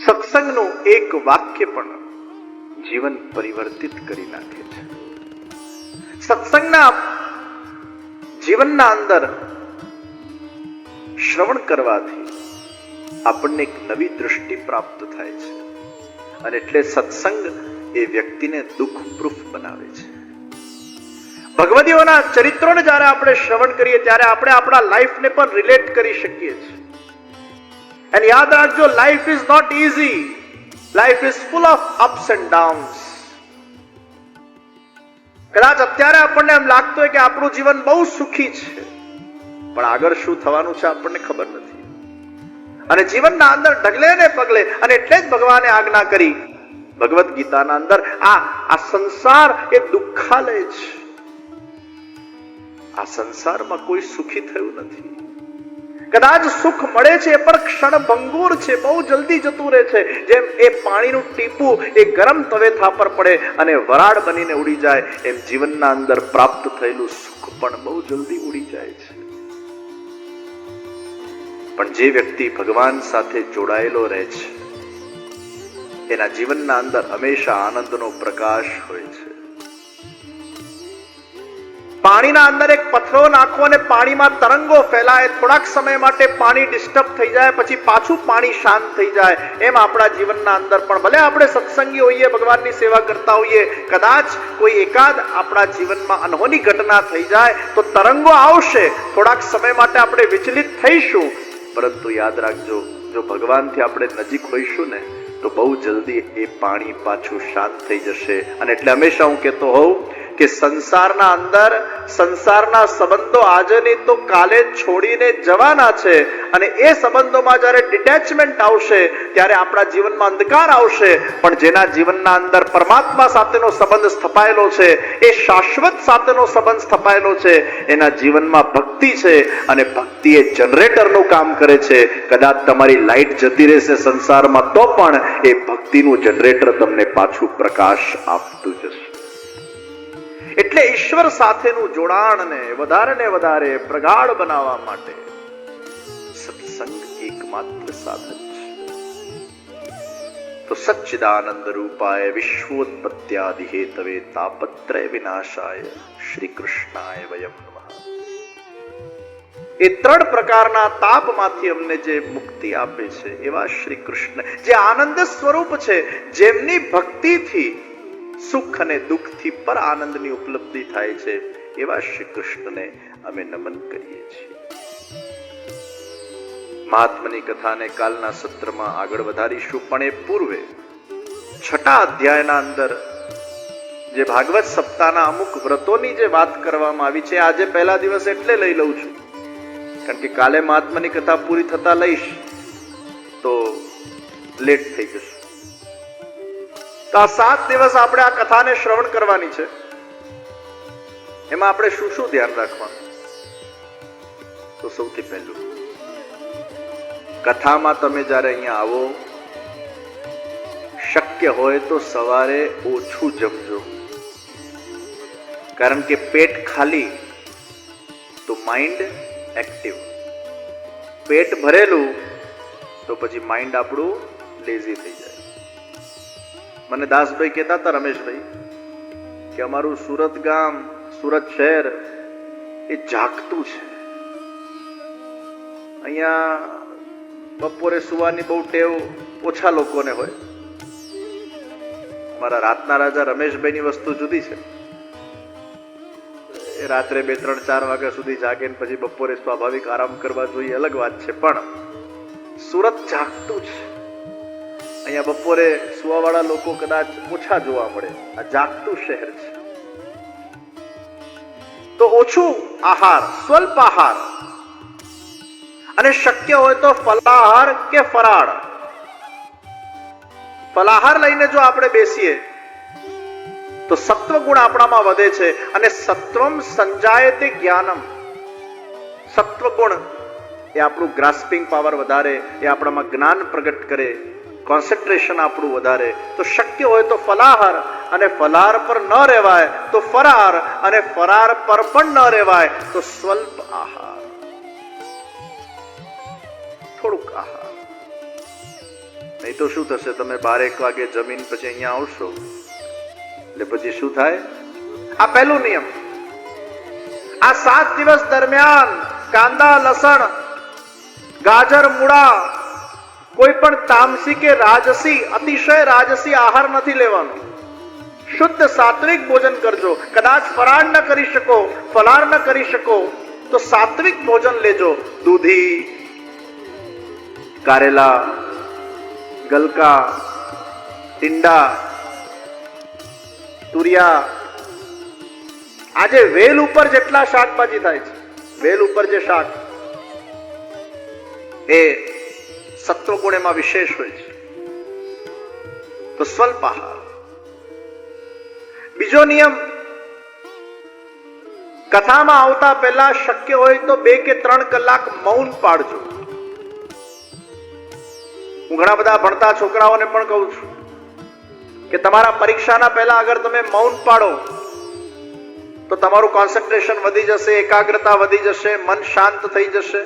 સત્સંગનું એક વાક્ય પણ જીવન પરિવર્તિત કરી નાખે છે. સત્સંગના જીવનના અંદર શ્રવણ કરવાથી આપણને એક નવી દૃષ્ટિ પ્રાપ્ત થાય છે અને એટલે સત્સંગ એ વ્યક્તિને દુઃખ પ્રૂફ બનાવે છે. ભગવદીઓના ચરિત્રોને જ્યારે આપણે શ્રવણ કરીએ ત્યારે આપણે આપણા લાઈફને પણ રિલેટ કરી શકીએ છીએ. અને યાદ રાખજો, life is not easy. Life is full of ups and downs. કદાચ અત્યારે આપણને એમ લાગતું હોય કે આપણું જીવન બહુ સુખી છે, પણ આગળ શું થવાનું છે આપણને ખબર નથી. અને જીવનના અંદર ઢગલે ને પગલે, અને એટલે જ ભગવાને આજ્ઞા કરી ભગવદ ગીતાના અંદર, આ સંસાર એ દુઃખાલય છે. આ સંસારમાં કોઈ સુખી થયું નથી. કદાચ સુખ મળે છે પણ ક્ષણભંગુર છે, બહુ જલ્દી જતું રહે છે. જેમ એ પાણીનું ટીપું એ ગરમ તવેથા પર પડે અને વરાળ બનીને ઉડી જાય, એમ જીવનના અંદર પ્રાપ્ત થયેલું સુખ પણ બહુ જલ્દી ઉડી જાય છે. પણ જે વ્યક્તિ ભગવાન સાથે જોડાયેલો રહે છે, એના જીવનના અંદર હંમેશા આનંદનો પ્રકાશ હોય છે. પાણીના અંદર એક પથ્થરો નાખો અને પાણીમાં તરંગો ફેલાય, થોડાક સમય માટે પાણી ડિસ્ટર્બ થઈ જાય, પછી પાછું પાણી શાંત થઈ જાય. એમ આપણા જીવનના અંદર પણ ભલે આપણે સત્સંગી હોઈએ, ભગવાનની સેવા કરતા હોઈએ, કદાચ કોઈ એકાદ આપણા જીવનમાં અનહોની ઘટના થઈ જાય તો તરંગો આવશે, થોડાક સમય માટે આપણે વિચલિત થઈશું, પરંતુ યાદ રાખજો, જો ભગવાનથી આપણે નજીક હોઈશું ને તો બહુ જલ્દી એ પાણી પાછું શાંત થઈ જશે. અને એટલે હંમેશા હું કહેતો હોઉં કે સંસારના અંદર સંસારના સંબંધો આજે નહીં તો કાલે છોડીને જવાના છે. અને એ સંબંધોમાં જ્યારે ડિટેચમેન્ટ આવશે ત્યારે આપણા જીવનમાં અંધકાર આવશે. પણ જેના જીવનના અંદર પરમાત્મા સાથેનો સંબંધ સ્થપાયેલો છે, એ શાશ્વત સાથેનો સંબંધ સ્થપાયેલો છે, એના જીવનમાં ભક્તિ છે અને ભક્તિ એ જનરેટરનું કામ કરે છે. કદાચ તમારી લાઈટ જતી રહેશે સંસારમાં તો પણ એ ભક્તિનું જનરેટર તમને પાછું પ્રકાશ આપતું જશે. એટલે ઈશ્વર સાથેનું જોડાણને વધારે ને વધારે પ્રગાઢ બનાવવા માટે સત્સંગ એકમાત્ર સાધન છે. તો સચ્ચિદાનંદ રૂપાય વિશ્વોત્પત્યાદિ હેતવે તાપત્રય વિનાશાય શ્રી કૃષ્ણાય વયમ નમઃ. એ ત્રણ પ્રકારના તાપમાંથી અમને જે મુક્તિ આપે છે એવા શ્રી કૃષ્ણ, જે આનંદ સ્વરૂપ છે, જેમની ભક્તિથી સુખ અને દુઃખથી પર આનંદની ઉપલબ્ધિ થાય છે, એવા શ્રી કૃષ્ણને અમે નમન કરીએ છીએ. મહાત્માની કથાને કાલના સત્રમાં આગળ વધારીશું, પણ એ પૂર્વે 6 અધ્યાયના અંદર જે ભાગવત સપ્તાહના અમુક વ્રતોની જે વાત કરવામાં આવી છે, આજે પહેલા દિવસ એટલે લઈ લઉં છું, કારણ કે કાલે મહાત્માની કથા પૂરી થતા લઈશ તો લેટ થઈ જશે. તો આ 7 દિવસ આપણે આ કથાને શ્રવણ કરવાની છે. એમાં આપણે શું શું ધ્યાન રાખવાનું? તો સૌથી પહેલું, કથામાં તમે જ્યારે અહીંયા આવો, શક્ય હોય તો સવારે ઓછું જમજો, કારણ કે પેટ ખાલી તો માઇન્ડ એક્ટિવ. પેટ ભરેલું તો પછી માઇન્ડ આપણું લેઝી થઈ જાય. મને દાસભાઈ કહેતા હતા, રમેશભાઈ, કે અમારું સુરત ગામ, સુરત શહેર એ જાગતું છે. અહીંયા બપોરે સુવાની બહુ ટેવ ઓછા લોકોને હોય. અમારા રાતના રાજા રમેશભાઈની વસ્તુ જુદી છે. એ રાત્રે 2, 3, 4 વાગ્યા સુધી જાગે ને પછી બપોરે સ્વાભાવિક આરામ કરવા જોઈએ, અલગ વાત છે. પણ સુરત જાગતું છે. અહીંયા બપોરે સુવાવાળા લોકો કદાચ ઓછા જોવા મળે. આ જાગતું શહેર છે. તો ઓછું આહાર, સ્વલ્પ આહાર, અને શક્ય હોય તો ફલાહાર કે ફરાળ. ફલાહાર લઈને જો આપણે બેસીએ તો સત્વ ગુણ આપણામાં વધે છે. અને સત્વમ સંજાયતે જ્ઞાનમ. સત્વ ગુણ એ આપણું ગ્રાસ્પિંગ પાવર વધારે, એ આપણામાં જ્ઞાન પ્રગટ કરે, કોન્સન્ટ્રેશન આપણું વધારે. તો શક્ય હોય તો ફલાહાર, અને ફલાહાર પર ન રહેવાય તો ફરાર, અને ફરાર પર પણ ન રહેવાય તો સ્વલ્પ આહાર, થોડુંક આહાર. નહીં તો શું થશે? તમે 12-1 વાગે જમીન પછી અહીંયા આવશો એટલે પછી શું થાય? આ પહેલું નિયમ. આ 7 દિવસ દરમિયાન કાંદા, લસણ, ગાજર, મૂળા, કોઈ પણ તામસી કે રાજસી, અતિશય રાજસી આહાર નથી લેવાનો. શુદ્ધ સાત્વિક ભોજન કરજો. કદાચ ફરાળ ન કરી શકો, ફલાર ન કરી શકો તો સાત્વિક ભોજન લેજો. દૂધી, કારેલા, ગલકા, ટીંડા, તુરિયા. આજે વેલ ઉપર જેટલા શાકભાજી થાય છે, વેલ ઉપર જે શાક, એ સત્વગુણ એમાં વિશેષ હોય છે. તો સ્વલ્પ આહાર. બીજો નિયમ, કથામાં આવતા પહેલા શક્ય હોય તો 2 કે 3 કલાક મૌન પાડજો. હું ઘણા બધા ભણતા છોકરાઓને પણ કહું છું કે તમારા પરીક્ષાના પહેલા અગર તમે મૌન પાડો તો તમારું કોન્સન્ટ્રેશન વધી જશે, એકાગ્રતા વધી જશે, મન શાંત થઈ જશે.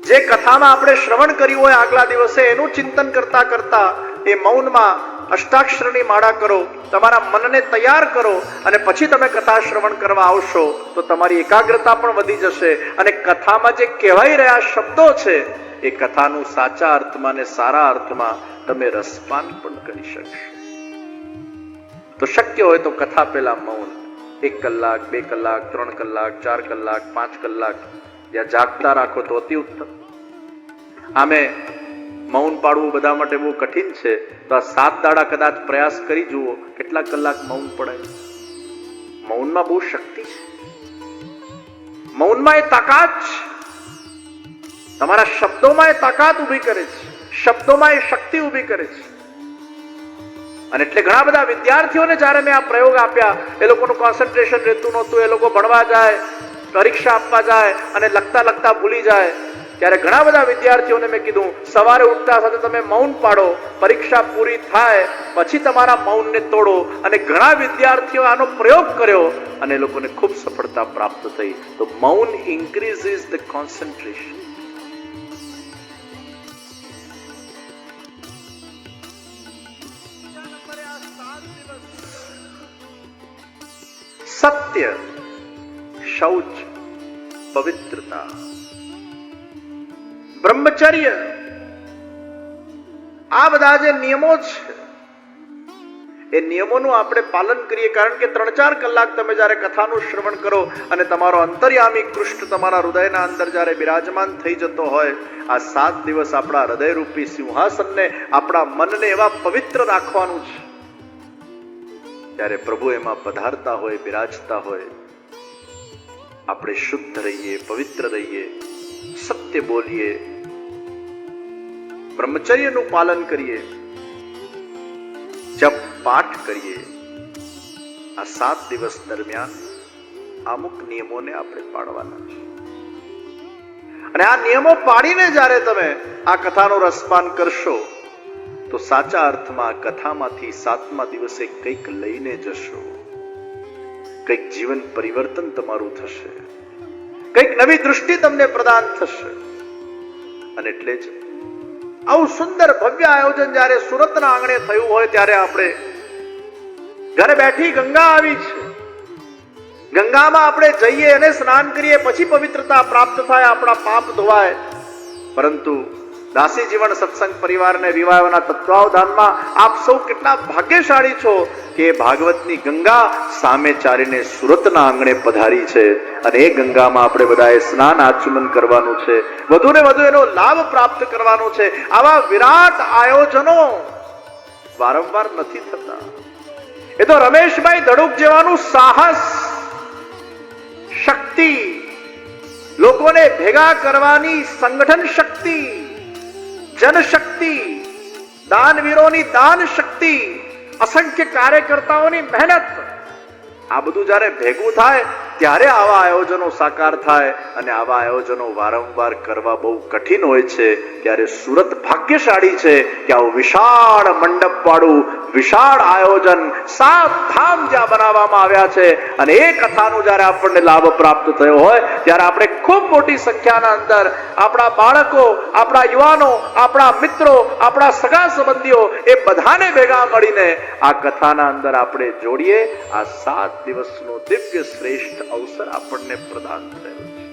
જે કથામાં આપણે શ્રવણ કર્યું હોય આગલા દિવસે એનું ચિંતન કરતા કરતા એ મૌનમાં અષ્ટાક્ષરની માળા કરો, તમારા મનને તૈયાર કરો અને પછી તમે કથા શ્રવણ કરવા આવશો તો તમારી એકાગ્રતા પણ વધી જશે અને કથામાં જે કહેવાઈ રહ્યા શબ્દો છે એ કથાનું સાચા અર્થમાં ને સારા અર્થમાં તમે રસપાન પણ કરી શકશો. તો શક્ય હોય તો કથા પહેલા મૌન 1 કલાક, 2 કલાક, 3 કલાક, 4 કલાક, 5 કલાક યા જાગતા રાખો તો અતિ ઉત્તમ. આમે મૌન પાડવું બધા માટે બહુ કઠિન છે તો આ 7 દાડા કદાચ પ્રયાસ કરી જુઓ કેટલા કલાક મૌન પડાય. મૌનમાં બહુ શક્તિ છે, મૌનમાં એ તાકાત છે. તમારા શબ્દોમાં એ તાકાત ઊભી કરે છે, શબ્દોમાં એ શક્તિ ઊભી કરે છે. અને એટલે ઘણા બધા વિદ્યાર્થીઓને જ્યારે મેં આ પ્રયોગ આપ્યા એ લોકોનું કોન્સન્ટ્રેશન રહેતું નહોતું, એ લોકો ભણવા જાય, પરીક્ષા આપવા જાય અને લખતા લખતા ભૂલી જાય. ત્યારે ઘણા બધા વિદ્યાર્થીઓને મેં કીધું સવારે ઉઠતા સાથે તમે મૌન પાડો, પરીક્ષા પૂરી થાય પછી તમારા મૌનને તોડો. અને ઘણા વિદ્યાર્થીઓ આનો પ્રયોગ કર્યો અને એ લોકોને ખૂબ સફળતા પ્રાપ્ત થઈ. તો મૌન ઇન્ક્રીઝિસ ધ કોન્સન્ટ્રેશન. સત્ય, શૌચ, પવિત્રતા, બ્રહ્મચર્ય, આ બધા જે નિયમો છે એ નિયમોનું આપણે પાલન કરીએ. કારણ કે 3-4 કલાક તમે જ્યારે કથાનું શ્રવણ કરો અને તમારો અંતર્યામી કૃષ્ણ તમારા હૃદયના અંદર જ્યારે બિરાજમાન થઈ જતો હોય, આ 7 દિવસ આપણા હૃદયરૂપી સિંહાસનને, આપણા મનને એવા પવિત્ર રાખવાનું છે ત્યારે પ્રભુ એમાં પધારતા હોય, બિરાજતા હોય. આપણે શુદ્ધ રહીએ, પવિત્ર રહીએ, સત્ય બોલીએ, બ્રહ્મચર્યનું પાલન કરીએ, જપ પાઠ કરીએ. આ 7 દિવસ દરમિયાન અમુક નિયમોને આપણે પાડવાના છે અને આ નિયમો પાડીને જ્યારે તમે આ કથાનો રસપાન કરશો તો સાચા અર્થમાં કથામાંથી 7મા દિવસે કંઈક લઈને જશો, કંઈક જીવન પરિવર્તન તમારું થશે, કંઈક નવી દૃષ્ટિ તમને પ્રદાન થશે. અને એટલે જ આવું સુંદર ભવ્ય આયોજન જ્યારે સુરતના આંગણે થયું હોય ત્યારે આપણે ઘરે બેઠી ગંગા આવી છે, ગંગામાં આપણે જઈએ અને સ્નાન કરીએ પછી પવિત્રતા પ્રાપ્ત થાય, આપણા પાપ ધોવાય. પરંતુ દાસી જીવન સત્સંગ પરિવારને વિવાહોના તત્વાવધાનમાં આપ સૌ કેટલા ભાગ્યશાળી છો કે ભાગવતની ગંગા સામે ચાલીને સુરતના આંગણે પધારી છે અને એ ગંગામાં આપણે બધાએ સ્નાન આચમન કરવાનું છે, વધુ ને વધુ એનો લાભ પ્રાપ્ત કરવાનો છે. આવા વિરાટ આયોજનો વારંવાર નથી થતા. એ તો રમેશભાઈ ધડુક જેવાનું સાહસ, શક્તિ, લોકોને ભેગા કરવાની સંગઠન શક્તિ, જનશક્તિ, દાનવીરોની દાન શક્તિ, અસંખ્ય કાર્યકર્તાઓની મહેનત, આ બધું જ્યારે ભેગું થાય ત્યારે આવા આયોજનો સાકાર થાય. અને આવા આયોજનો વારંવાર કરવા બહુ કઠિન હોય છે. ત્યારે સુરત ભાગ્યશાળી છે કે આવું વિશાળ મંડપ વાળું વિશાળ આયોજન 7 ધામ જ્યાં બનાવવામાં આવ્યા છે. અને એ કથાનો જ્યારે આપણને લાભ પ્રાપ્ત થયો હોય ત્યારે આપણે ખૂબ મોટી સંખ્યાના અંદર આપણા બાળકો, આપણા યુવાનો, આપણા મિત્રો, આપણા સગા સંબંધીઓ એ બધાને ભેગા મળીને આ કથાના અંદર આપણે જોડીએ. આ 7 દિવસનો દિવ્ય શ્રેષ્ઠ અવસર આપણને પ્રદાન થયો છે.